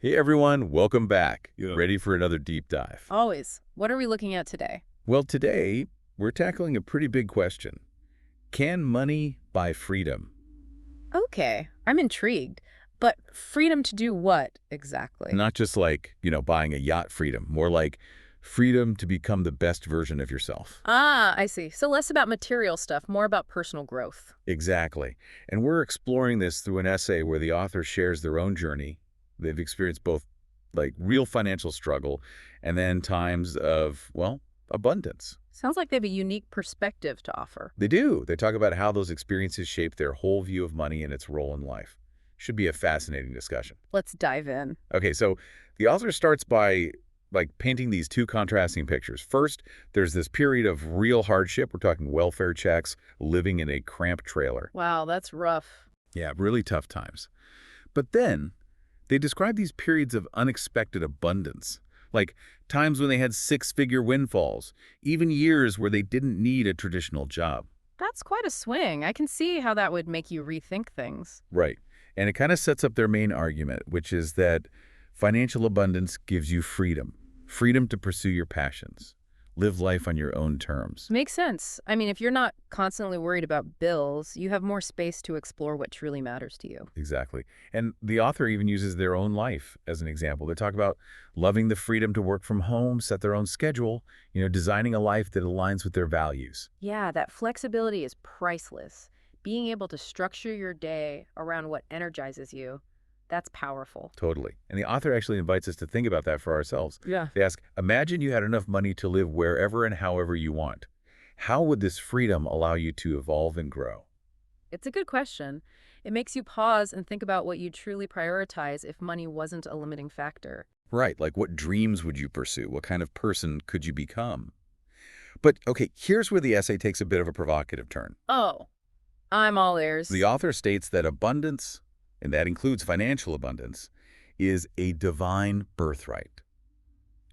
Hey everyone, welcome back. Yeah. Ready for another deep dive? Always. What are we looking at today? Well, today we're tackling a pretty big question. Can money buy freedom? Okay, I'm intrigued. But freedom to do what exactly? Not just like, buying a yacht freedom, more like freedom to become the best version of yourself. Ah, I see. So less about material stuff, more about personal growth. Exactly. And we're exploring this through an essay where the author shares their own journey. They've experienced both like real financial struggle and then times of, well, abundance. Sounds like they have a unique perspective to offer. They do. They talk about how those experiences shape their whole view of money and its role in life. Should be a fascinating discussion. Let's dive in. Okay, so the author starts by painting these two contrasting pictures. First, there's this period of real hardship. We're talking welfare checks, living in a cramped trailer. Wow, that's rough. Yeah, really tough times. But then they describe these periods of unexpected abundance, like times when they had six-figure windfalls, even years where they didn't need a traditional job. That's quite a swing. I can see how that would make you rethink things. Right. And it kind of sets up their main argument, which is that financial abundance gives you freedom. Freedom to pursue your passions. Live life on your own terms. Makes sense. I mean, if you're not constantly worried about bills, you have more space to explore what truly matters to you. Exactly. And the author even uses their own life as an example. They talk about loving the freedom to work from home, set their own schedule, designing a life that aligns with their values. Yeah, that flexibility is priceless. Being able to structure your day around what energizes you, that's powerful. Totally. And the author actually invites us to think about that for ourselves. Yeah. They ask, imagine you had enough money to live wherever and however you want. How would this freedom allow you to evolve and grow? It's a good question. It makes you pause and think about what you truly prioritize if money wasn't a limiting factor. Right, like what dreams would you pursue? What kind of person could you become? But, okay, here's where the essay takes a bit of a provocative turn. Oh, I'm all ears. The author states that abundance, and that includes financial abundance, is a divine birthright.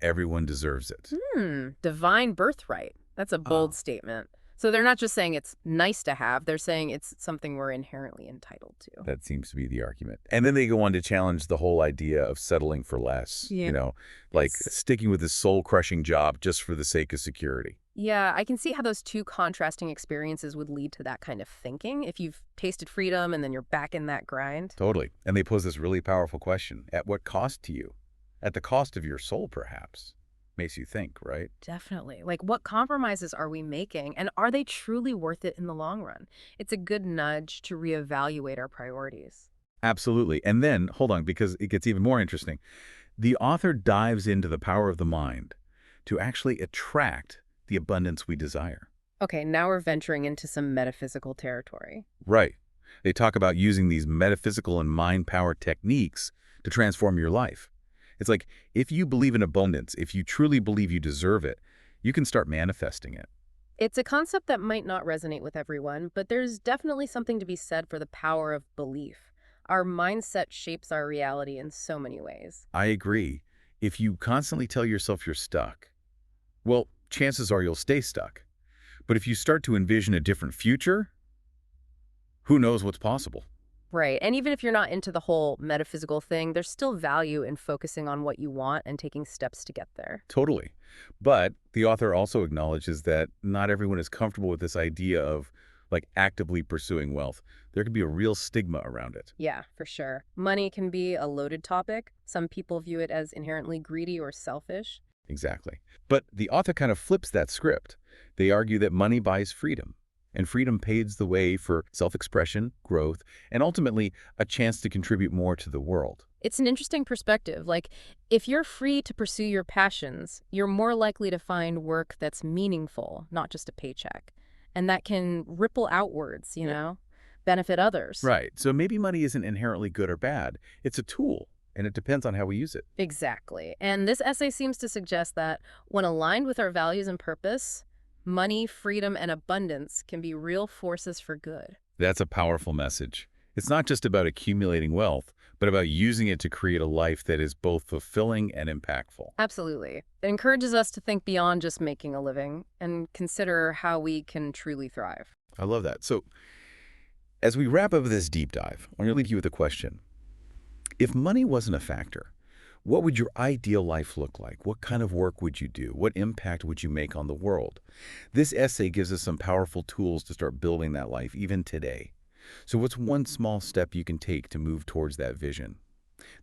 Everyone deserves it. Divine birthright. That's a bold statement. So they're not just saying it's nice to have, they're saying it's something we're inherently entitled to. That seems to be the argument. And then they go on to challenge the whole idea of settling for less, Yeah. like sticking with this soul-crushing job just for the sake of security. Yeah, I can see how those two contrasting experiences would lead to that kind of thinking. If you've tasted freedom and then you're back in that grind. Totally. And they pose this really powerful question. At what cost to you? At the cost of your soul, perhaps. Makes you think, right? Definitely. Like, what compromises are we making, and are they truly worth it in the long run? It's a good nudge to reevaluate our priorities. Absolutely. And then, hold on, because it gets even more interesting. The author dives into the power of the mind to actually attract the abundance we desire. Okay, now we're venturing into some metaphysical territory. Right. They talk about using these metaphysical and mind power techniques to transform your life. It's like, if you believe in abundance, if you truly believe you deserve it, you can start manifesting it. It's a concept that might not resonate with everyone, but there's definitely something to be said for the power of belief. Our mindset shapes our reality in so many ways. I agree. If you constantly tell yourself you're stuck, well, chances are you'll stay stuck. But if you start to envision a different future, who knows what's possible? Right. And even if you're not into the whole metaphysical thing, there's still value in focusing on what you want and taking steps to get there. Totally. But the author also acknowledges that not everyone is comfortable with this idea of actively pursuing wealth. There can be a real stigma around it. Yeah, for sure. Money can be a loaded topic. Some people view it as inherently greedy or selfish. Exactly. But the author kind of flips that script. They argue that money buys freedom, and freedom paves the way for self-expression, growth, and ultimately a chance to contribute more to the world. It's an interesting perspective. Like, if you're free to pursue your passions, you're more likely to find work that's meaningful, not just a paycheck. And that can ripple outwards, benefit others. Right. So maybe money isn't inherently good or bad. It's a tool, and it depends on how we use it. Exactly. And this essay seems to suggest that when aligned with our values and purpose, money, freedom, and abundance can be real forces for good. That's a powerful message. It's not just about accumulating wealth, but about using it to create a life that is both fulfilling and impactful. Absolutely. It encourages us to think beyond just making a living and consider how we can truly thrive. I love that. So as we wrap up this deep dive, I want to leave you with a question. If money wasn't a factor, What would your ideal life look like? What kind of work would you do? What impact would you make on the world? This essay gives us some powerful tools to start building that life, even today. So what's one small step you can take to move towards that vision?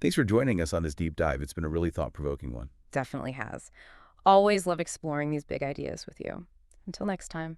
Thanks for joining us on this deep dive. It's been a really thought-provoking one. Definitely has. Always love exploring these big ideas with you. Until next time.